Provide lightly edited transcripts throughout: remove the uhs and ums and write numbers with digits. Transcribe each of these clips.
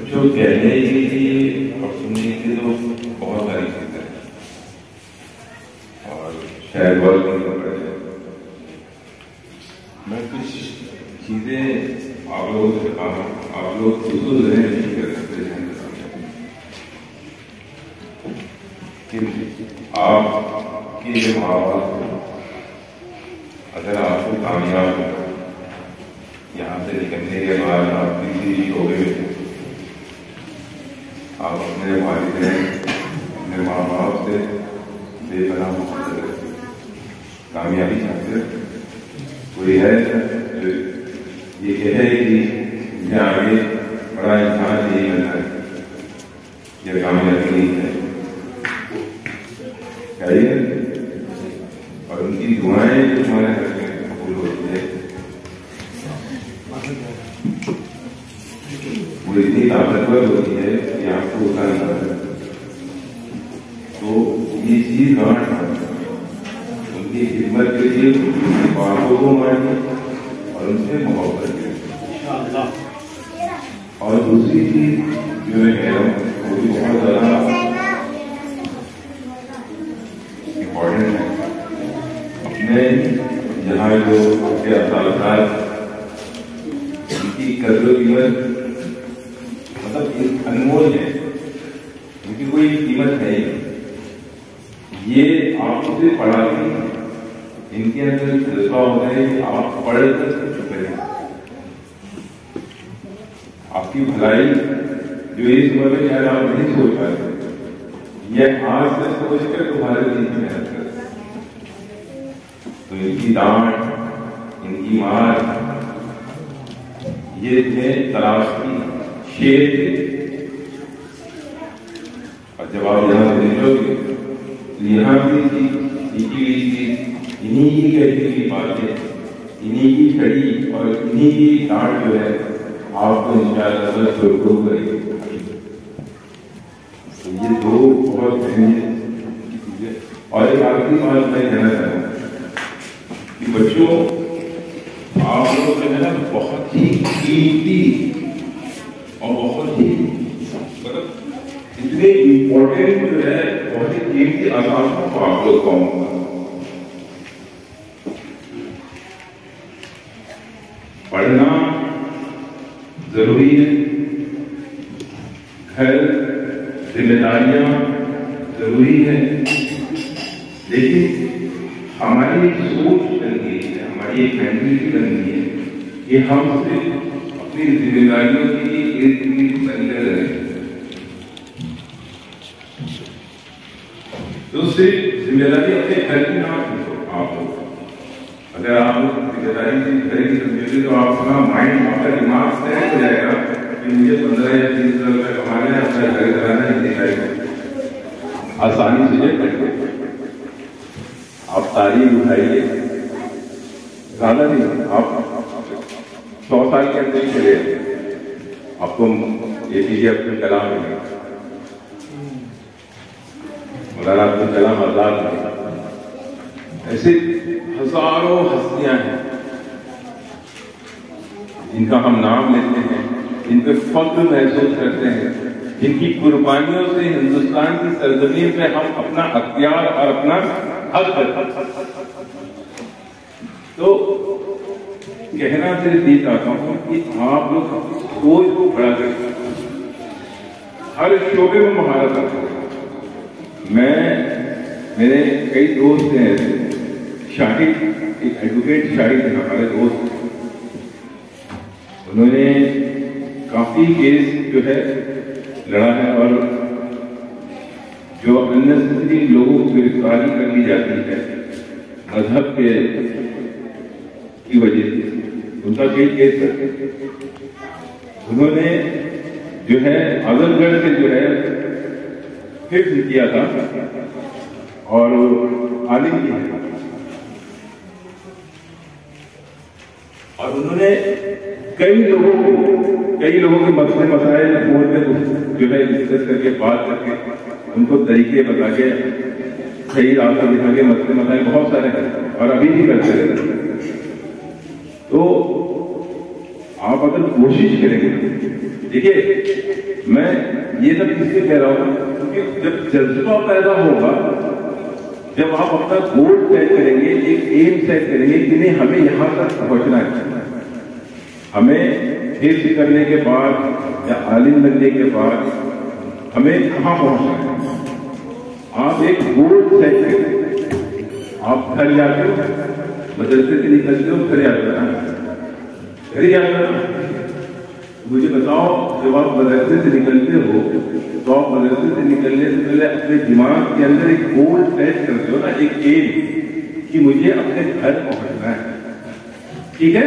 जो कहने के लिए और सुनने के लिए तो बहुत सारी चीजें हैं और शायद वर्क नहीं कर रहे। मैं कुछ चीजें आप लोगों से कहा, आप लोग खुद नहीं कर सकते आपके जो माँ बाप अगर आपको कामयाब हो यहाँ से निकलने के बाद आप किसी शोबे में आप अपने वालिदैन अपने माँ बाप से बेपनाह मोहब्बत करते, कामयाबी चाहते, कोई है जो ये कहे कि मुझे आगे बड़ा इंसान नहीं बनना है, यह कामयाबी नहीं है चाहिए। और उनकी दुआएं तुम्हारे घर में कबूल होती है। वो इतनी ताकतवर होती है कि आपको उतार है। तो ये चीज गांठ उनकी खिदमत के लिए उनकी बातों को मानिए और उनसे मोहब्बत करिए। और दूसरी चीज जो मैं कह रहा हूँ वो भी बहुत ज्यादा इम्पोर्टेंट है। अपने जहाँ जो उनके असाल उनकी कदर कीमत मतलब अनमोल है, उनकी कोई कीमत है ही। ये आपसे पढ़ा भी इनके अंदर जज्बा होता है कि आप पढ़ कर चुके हैं। आपकी भलाई जो इस उम्र में शायद आप नहीं सोच पाते, यह आज से सोच कर तुम्हारे लिए मेहनत कर। तो इनकी डांट, इनकी मार, ये तुम्हें तलाश की शेर थे। और जब आप यहाँ से निकलोगे तो यहाँ भी सीखी हुई चीज, इन्हीं की कहती हुई बातें, इन्हीं की छड़ी और इन्हीं की डांट जो है आपको इंशाअल्लाह शुरू करेगी। तो ये दो बहुत अहमियत की चीजें। और एक आखिरी बात मैं कहना चाहता हूँ कि बच्चों आप लोग जो है ना बहुत ही कीमती और बहुत ही मतलब इतने इम्पोर्टेंट जो है बहुत ही कीमती असासों को आप लोग पाऊंगा। पढ़ना जरूरी है, घर जिम्मेदारियां जरूरी है, लेकिन हमारी सोच बननी है, हमारी एक मेंटालिटी बननी है कि हम सिर्फ अपनी जिम्मेदारियों की बंदे रहें। तो सिर्फ जिम्मेदारी अपने घर की ना समझो। आप लोग अगर आप जिम्मेदारी से घर की समझोगे तो आपका माइंड, आपका दिमाग तय हो जाएगा कि मुझे 15 या 30 हजार रुपये कमाना है, अपना घर कराना है, दिखाई आसानी से करके आप तारीख उठाइए, ज्यादा नहीं, आप 100 साल के अंदर ही चले आपको APJ अब्दुल कलाम मिलेगा, मौलाना अब्दुल कलाम आजाद मिलेगा। ऐसे हजारों हस्तियां हैं जिनका हम नाम लेते हैं, जिन पे फख्र महसूस करते हैं, जिनकी कुर्बानियों से हिंदुस्तान की सरजमीन पे हम अपना अख्तियार और अपना हक करते। तो कहना सिर्फ ये चाहता हूं कि आप लोग सोच को बड़ा करें, हर शोबे में महारत रखें। मेरे कई दोस्त हैं, शाहिद, एक एडवोकेट शाहिद है हमारे दोस्त, उन्होंने काफी केस जो है लड़ा है और जो अननेसेसरी लोगों को गिरफ्तारी कर ली जाती है मजहब के की वजह से, उनका कई केस है। उन्होंने जो है आजमगढ़ से जो है हिफ्ज किया था और आलिम किया, और उन्होंने कई लोगों के मसले मसाइल फोन पे जो है डिस्कस करके बात करके उनको तरीके बता के सही रास्ता दिखा के मसले मसाइल बहुत सारे हैं और अभी भी करते रहते हैं। तो आप अगर कोशिश करेंगे, देखिए मैं ये सब इसलिए कह रहा हूँ क्योंकि जब जज्बा पैदा होगा, जब आप अपना गोल सेट करेंगे, एक एम सेट करेंगे कि नहीं हमें यहां तक पहुंचना है, हमें हिफ्ज करने के बाद या आलिम बनने के बाद हमें कहां पहुंचना है, आप एक गोल सेट करें। आप घर जाते हो, मदरसे से निकलते हो, घर जाते हो, मुझे बताओ जब आप मदरसे से निकलते हो तो आप मदरसे से निकलने से पहले अपने दिमाग के अंदर एक गोल सेट करते हो ना, एक एम कि मुझे अपने घर पहुंचना है, ठीक है।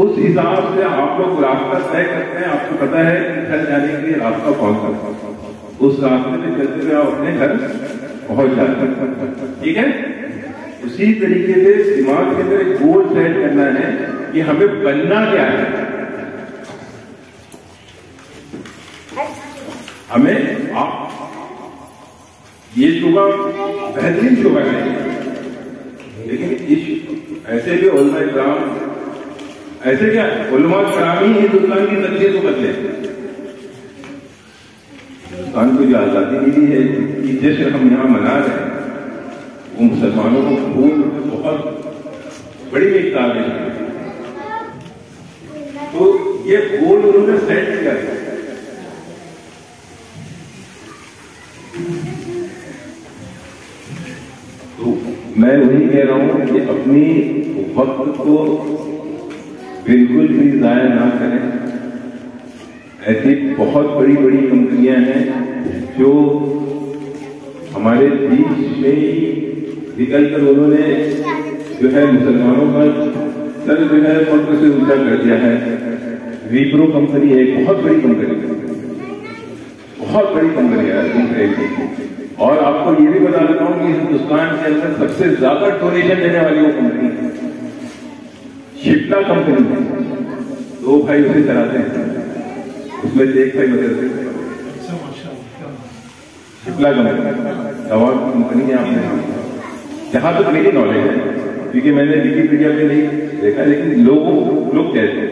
उस हिसाब से आप लोग रास्ता तय करते हैं, आपको पता है कि घर जाने के लिए रास्ता कौन सा, उस रास्ते में चलते हुए आप अपने घर पहुंच जाते हैं, ठीक है। उसी तरीके से दिमाग के अंदर एक गोल सेट करना है कि हमें बनना क्या है, हमें आप ये शुगर बेहतरीन शुगर है, लेकिन इस ऐसे भी उलमा इकराम, ऐसे क्या उलमा इकराम ही हिंदुस्तान की तकदीर को बदले। हिंदुस्तान को जो आजादी मिली है, कि जैसे हम यहाँ मना रहे हैं, वो मुसलमानों को खून बहुत बड़ी मिकदार में, तो ये गोल उन्होंने सेट किया है। तो मैं वही कह रहा हूं कि अपनी वक्त को बिल्कुल भी जाया ना करें। ऐसी बहुत बड़ी बड़ी कंपनियां हैं जो हमारे बीच में ही निकलकर उन्होंने जो है मुसलमानों का सर जो है फख्र से ऊंचा कर दिया है। विप्रो कंपनी है, बहुत बड़ी कंपनी, बहुत बड़ी कंपनी है। और आपको ये भी बता देता हूं कि हिंदुस्तान के अंदर सबसे ज्यादा डोनेशन देने वाली वो कंपनी है, शिप्ला कंपनी है। दो भाई उसे चलाते हैं, उसमें से एक भाई मदरसे शिप्ला कंपनी दवा कंपनी है। आपने जहां तक मेरी नॉलेज है, क्योंकि मैंने विकिपीडिया पे नहीं देखा, लेकिन लोग कहते हैं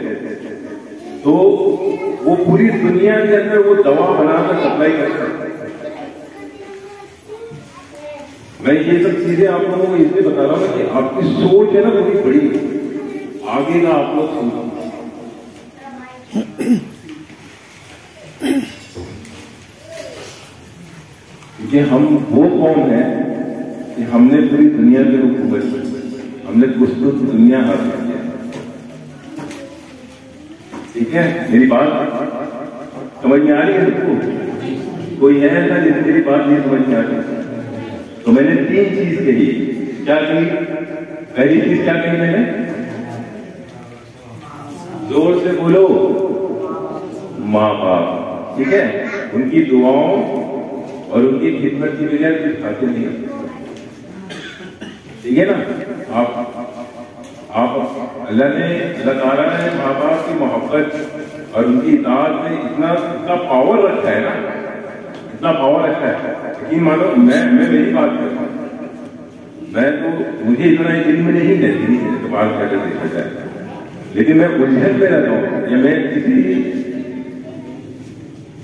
तो वो पूरी दुनिया के अंदर वो दवा बनाकर सप्लाई करता है। मैं ये सब चीजें आप लोगों को इसलिए बता रहा हूं कि आपकी सोच है ना बड़ी बड़ी, आगे का आप लोग सोचो। क्योंकि हम वो कौन है कि हमने पूरी दुनिया पे हुकूमत की, हमने कुछ तो दुनिया हासिल किया, ठीक है। मेरी बात समझ में आ रही है सबको? कोई है ऐसा जिसे मेरी बात नहीं समझ में आ रही? तो मैंने तीन चीज कही। क्या कही? पहली चीज क्या कही मैंने? जोर से बोलो, माँ बाप, ठीक है। उनकी दुआओं और उनकी खिदमत की बजाय कुछ हासिल नहीं होती, ठीक है ना। आप अल्लाह ताला ने माँ बाप की मोहब्बत और उनकी इताअत में इतना पावर रखा है ना, इतना पावर रखा है। यकीन मानो, मैं मेरी बात करता हूँ, मैं तो मुझे इतना इल्म नहीं रहती है तो बात करके देखा जाए, लेकिन मैं उलझन में रहता हूँ या मैं किसी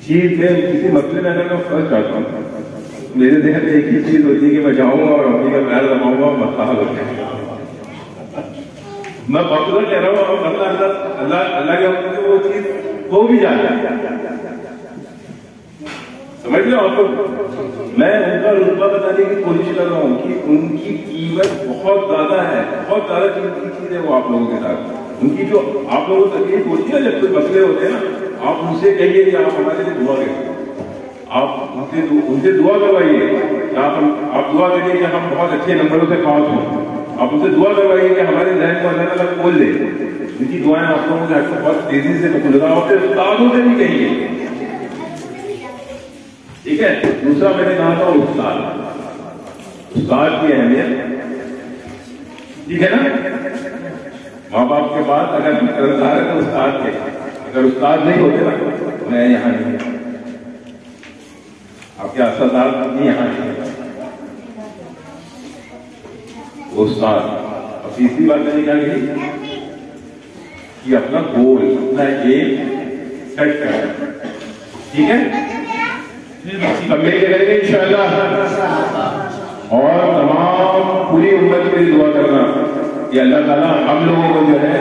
चीज में किसी मसले में अगर मैं फंस जाता हूँ, मेरे देह में एक ही चीज होती है कि मैं जाऊंगा और अपनी का पैर दबाऊंगा और मसला हल हो जाएगा। मैं बकरा कह रहा हूँ और अल्लाह के वक्त वो चीज हो भी जाता है, समझ लो आप लोग। मैं उनका रुतबा बताने की कोशिश कर रहा हूँ कि उनकी कीमत बहुत ज्यादा है, बहुत ज्यादा कीमत की चीज है वो आप लोगों के साथ। उनकी जो आप लोगों को तकलीफ होती है जब कोई मसले होते हैं ना, आप उनसे कहिए कि आप हमारे लिए दुआ करें, आप उनसे दुआ करवाइए। आप दुआ करिए कि हम बहुत अच्छे नंबरों से पास हों, आप उनसे दुआ करवाइए कि हमारे जहन को अल्लाह ताला खोल दे। उनकी दुआएं आप लोगों को बहुत तेजी से खुलता होते, उस्तादों से भी कहिए, ठीक है। दूसरा मैंने कहा था उस्ताद की अहमियत, ठीक है ना। माँ बाप के बाद अगर कर्जदार है तो उस्ताद के, अगर उस्ताद नहीं होते ना मैं यहाँ नहीं, आपके असरदार भी यहाँ नहीं, उस्ताद। और तीसरी बात मैंने क्या कही कि अपना गोल, अपना एम सेट करना, ठीक है? सब मिलकर करेंगे इंशाअल्लाह। और तमाम पूरी उम्मत के लिए दुआ करना कि अल्लाह ताला हम लोगों को जो है,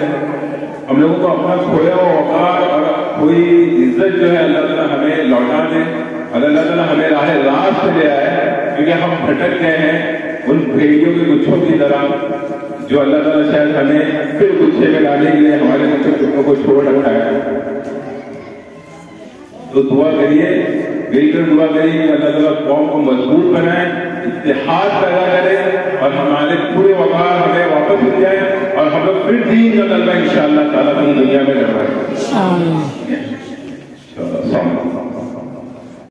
हम लोगों को अपना खोया हुआ औकात और कोई इज्जत जो है अल्लाह ताला हमें लौटा दे, और अल्लाह ताला हमें राह रास्त पे ले आए, क्योंकि हम भटक गए हैं उन भेड़ियों के गुच्छों की तरह, जो अल्लाह ताला शायद हमें फिर गुच्छे में लाने के लिए हमारे गुच्छों को छोड़ रखा है। तो दुआ करिए, मिलकर दुआ करिए कि अल्लाह ताला कौम को मजबूत बनाए, इत्तेहाद पैदा करे, और हमारे पूरे वकार हमें वापस मिल जाए, और हम लोग फिर दीन का तलबा इंशाअल्लाह ताला अपनी दुनिया में कर रहे हैं।